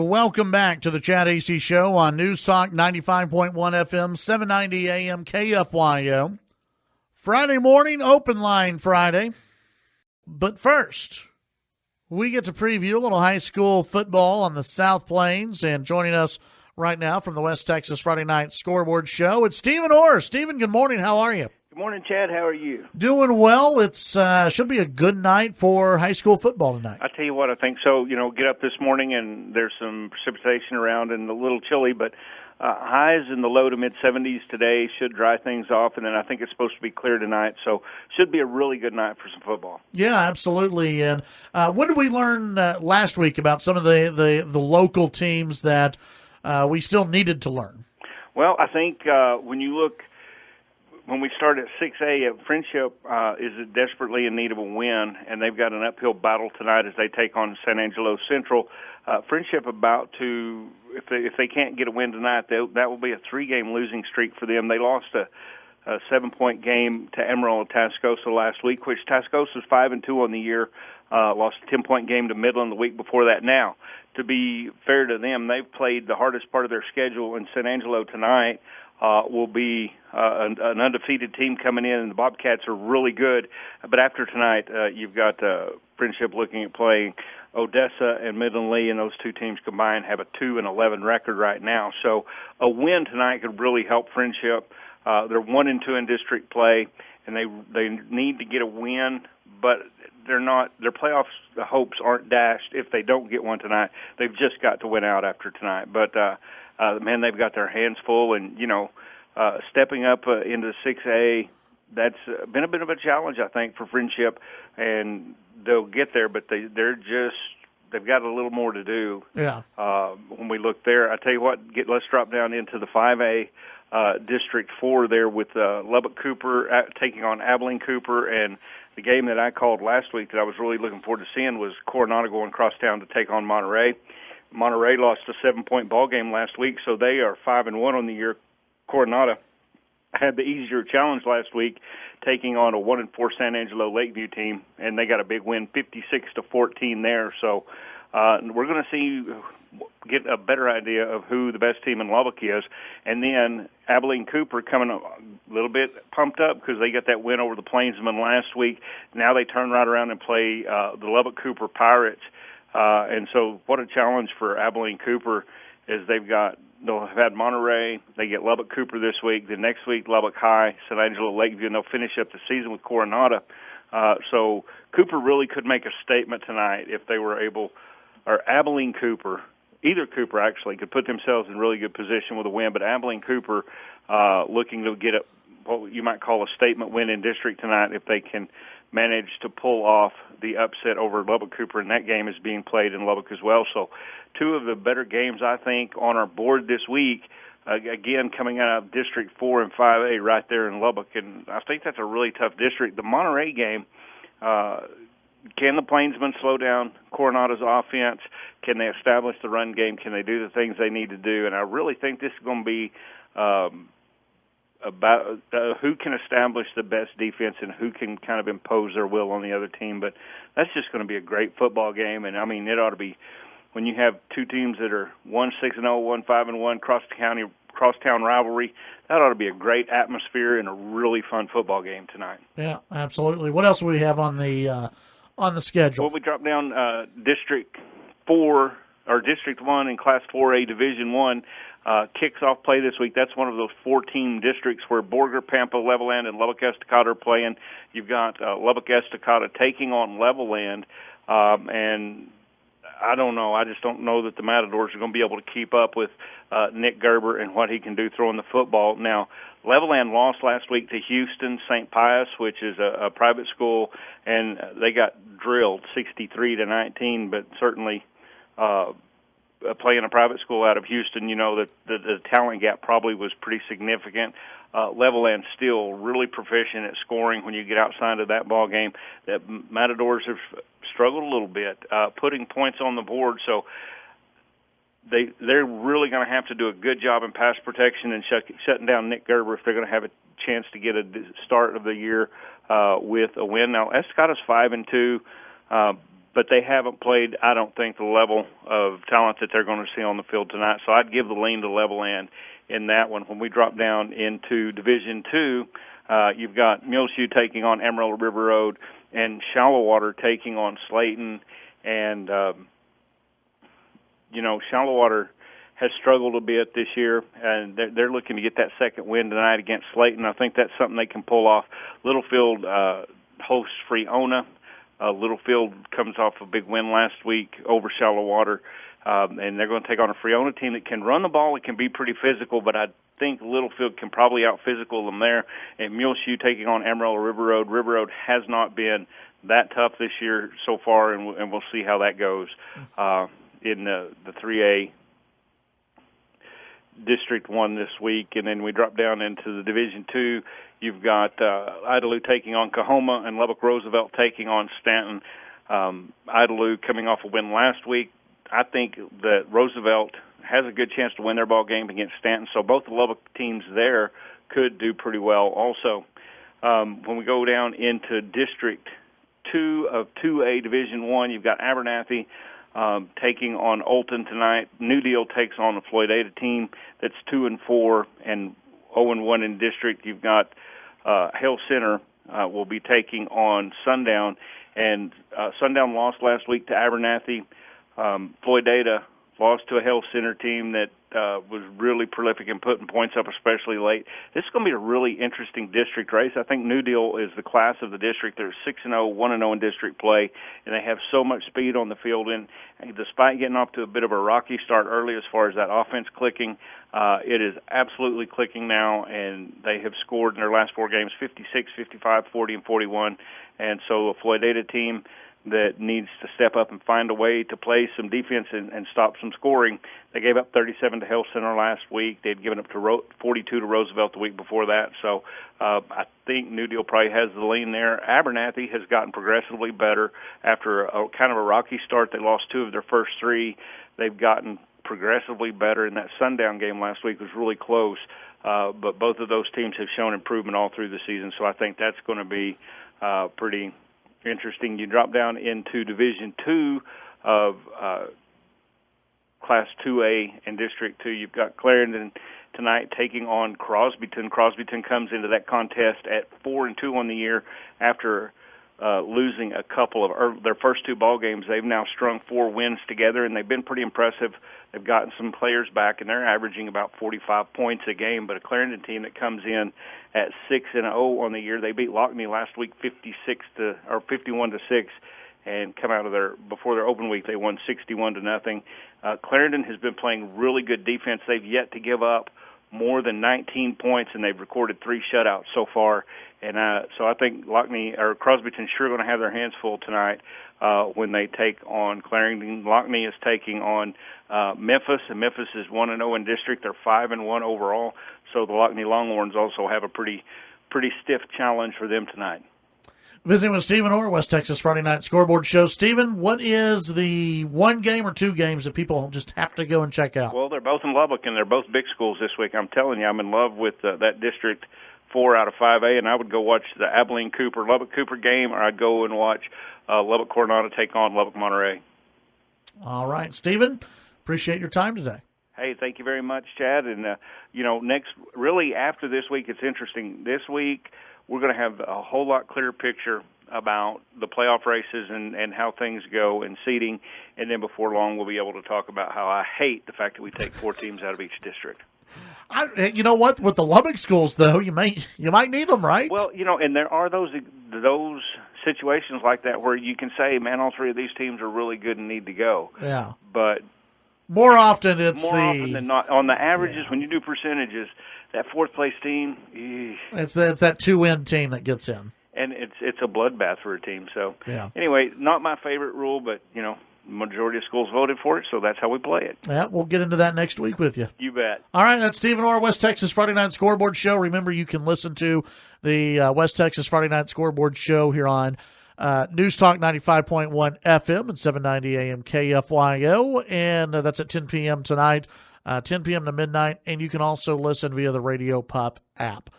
Welcome back to the Chad Hasty Show on News Talk 95.1 FM, 790 AM KFYO. Friday morning, open line Friday. But first, we get to preview a little high school football on the South Plains. And joining us right now from the West Texas Friday Night Scoreboard Show, it's Stephen Orr. Stephen, good morning. How are you? Good morning, Chad. How are you? Doing well. It's should be a good night for high school football tonight. I tell you what, I think so. You know, get up this morning and there's some precipitation around and a little chilly, but highs in the low to mid-70s today should dry things off, and then I think it's supposed to be clear tonight, so should be a really good night for some football. Yeah, absolutely. And what did we learn last week about some of the local teams that we still needed to learn? Well, I think when we start at 6A, Friendship is desperately in need of a win, and they've got an uphill battle tonight as they take on San Angelo Central. Friendship about to, if they can't get a win tonight, that will be a 3-game losing streak for them. They lost a 7-point game to Emerald and Tascosa last week, which Tascosa's 5-2 on the year, lost a 10-point game to Midland the week before that. Now, to be fair to them, they've played the hardest part of their schedule, and San Angelo tonight will be an undefeated team coming in, and the Bobcats are really good. But after tonight, you've got Friendship looking at playing Odessa and Midland Lee, and those two teams combined have a 2-11 record right now. So a win tonight could really help Friendship. They're 1-2 in district play, and they need to get a win, but they're not. Their playoffs hopes aren't dashed if they don't get one tonight. They've just got to win out after tonight. But man, they've got their hands full, and stepping up into 6A, that's been a bit of a challenge, I think, for Friendship, and they'll get there, but they've got a little more to do. Yeah. When we look there, I tell you what, let's drop down into the 5A District 4 there with Lubbock Cooper taking on Abilene Cooper, and the game that I called last week that I was really looking forward to seeing was Coronado going crosstown to take on Monterey. Monterey lost a 7-point ball game last week, so they are 5-1 on the year. Coronado had the easier challenge last week, taking on a 1-4 San Angelo Lakeview team, and they got a big win, 56-14 there. So we're going to get a better idea of who the best team in Lubbock is, and then Abilene Cooper coming a little bit pumped up because they got that win over the Plainsmen last week. Now they turn right around and play the Lubbock Cooper Pirates. And so what a challenge for Abilene Cooper is they'll have had Monterey, they get Lubbock Cooper this week, then next week Lubbock High, San Angelo Lakeview, and they'll finish up the season with Coronado. So Cooper really could make a statement tonight if they were able, or Abilene Cooper, either Cooper actually, could put themselves in really good position with a win, but Abilene Cooper looking to get what you might call a statement win in district tonight if they can manage to pull off the upset over Lubbock Cooper, and that game is being played in Lubbock as well. So two of the better games, I think, on our board this week, again, coming out of District 4 and 5A right there in Lubbock, and I think that's a really tough district. The Monterey game, can the Plainsmen slow down Coronado's offense? Can they establish the run game? Can they do the things they need to do? And I really think this is going to be about who can establish the best defense and who can kind of impose their will on the other team. But that's just going to be a great football game. And, I mean, it ought to be when you have two teams that are 1-6-0, 1-5-1, crosstown rivalry, that ought to be a great atmosphere and a really fun football game tonight. Yeah, absolutely. What else do we have on the schedule? Well, we drop down District 4 or District 1 in Class 4A Division 1. Kicks off play this week. That's one of those 4-team districts where Borger, Pampa, Levelland, and Lubbock Estacado are playing. You've got Lubbock Estacado taking on Levelland, and I don't know. I just don't know that the Matadors are going to be able to keep up with Nick Gerber and what he can do throwing the football. Now, Levelland lost last week to Houston St. Pius, which is a private school, and they got drilled 63-19, but certainly playing a private school out of Houston, you know that the talent gap probably was pretty significant. Levelland still really proficient at scoring when you get outside of that ball game. That Matadors have struggled a little bit putting points on the board, so they're really going to have to do a good job in pass protection and shutting down Nick Gerber if they're going to have a chance to get a start of the year with a win. Now, Estacado's 5-2. but they haven't played, I don't think, the level of talent that they're going to see on the field tonight. So I'd give the lean to Level in that one. When we drop down into Division II, you've got Muleshoe taking on Amarillo River Road and Shallow Water taking on Slayton. And, Shallow Water has struggled a bit this year, and they're looking to get that second win tonight against Slayton. I think that's something they can pull off. Littlefield hosts Freona. Littlefield comes off a big win last week over Shallow Water, and they're going to take on a Freona team that can run the ball. It can be pretty physical, but I think Littlefield can probably out-physical them there. And Muleshoe taking on Amarillo River Road. River Road has not been that tough this year so far, and we'll see how that goes in the 3A District 1 this week. And then we drop down into the Division 2. You've got Idalou taking on Coahoma and Lubbock Roosevelt taking on Stanton. Idalou coming off a win last week. I think that Roosevelt has a good chance to win their ball game against Stanton, so both the Lubbock teams there could do pretty well also. When we go down into District 2 of 2A Division 1, you've got Abernathy taking on Olton tonight. New Deal takes on the Floydada team that's 2-4 and 0-1 in district. You've got Hale Center will be taking on Sundown, and Sundown lost last week to Abernathy. Floydada lost to a Hale Center team that was really prolific in putting points up, especially late. This is going to be a really interesting district race. I think New Deal is the class of the district. They're 6-0, 1-0 in district play, and they have so much speed on the field. And despite getting off to a bit of a rocky start early as far as that offense clicking, it is absolutely clicking now, and they have scored in their last 4 games 56, 55, 40, and 41. And so a Floydada team that needs to step up and find a way to play some defense and stop some scoring. They gave up 37 to Hale Center last week. They'd given up to 42 to Roosevelt the week before that. So I think New Deal probably has the lean there. Abernathy has gotten progressively better after a kind of a rocky start. They lost 2 of their first 3. They've gotten progressively better, and that Sundown game last week was really close. But both of those teams have shown improvement all through the season, so I think that's going to be pretty interesting. You drop down into Division 2 of Class 2A and District 2. You've got Clarendon tonight taking on Crosbyton. Crosbyton comes into that contest at 4-2 on the year after losing a couple of their first 2 ball games. They've now strung 4 wins together, and they've been pretty impressive. They've gotten some players back, and they're averaging about 45 points a game. But a Clarendon team that comes in at 6-0 on the year, they beat Lockney last week 51-6, and come out of before their open week they won 61-0. Clarendon has been playing really good defense. They've yet to give up more than 19 points, and they've recorded 3 shutouts so far. And so I think Crosbyton's sure going to have their hands full tonight when they take on Clarendon. Lockney is taking on Memphis, and Memphis is 1-0 in district. They're 5-1 overall. So the Lockney Longhorns also have a pretty stiff challenge for them tonight. Visiting with Stephen Orr, West Texas Friday Night Scoreboard Show. Stephen, what is the 1 game or 2 games that people just have to go and check out? Well, they're both in Lubbock, and they're both big schools this week. I'm telling you, I'm in love with that District 4 out of 5A, and I would go watch the Abilene-Cooper, Lubbock-Cooper game, or I'd go and watch Lubbock-Coronado take on Lubbock-Monterey. All right. Stephen, appreciate your time today. Hey, thank you very much, Chad. And, really after this week, it's interesting. This week, we're going to have a whole lot clearer picture about the playoff races and how things go and seeding. And then before long, we'll be able to talk about how I hate the fact that we take 4 teams out of each district. You know what? With the Lubbock schools, though, you might need them, right? Well, and there are those situations like that where you can say, man, all 3 of these teams are really good and need to go. Yeah. But more often often than not, on the averages, when you do percentages, that 4th place team, it's that 2-win team that gets in, and it's a bloodbath for a team. So yeah. Anyway, not my favorite rule, but the majority of schools voted for it, so that's how we play it. Yeah, we'll get into that next week with you. You bet. All right, that's Stephen Orr, West Texas Friday Night Scoreboard Show. Remember, you can listen to the West Texas Friday Night Scoreboard Show here on News Talk 95.1 FM and 790 AM KFYO, and that's at 10 p.m. tonight, 10 p.m. to midnight, and you can also listen via the Radio Pup app.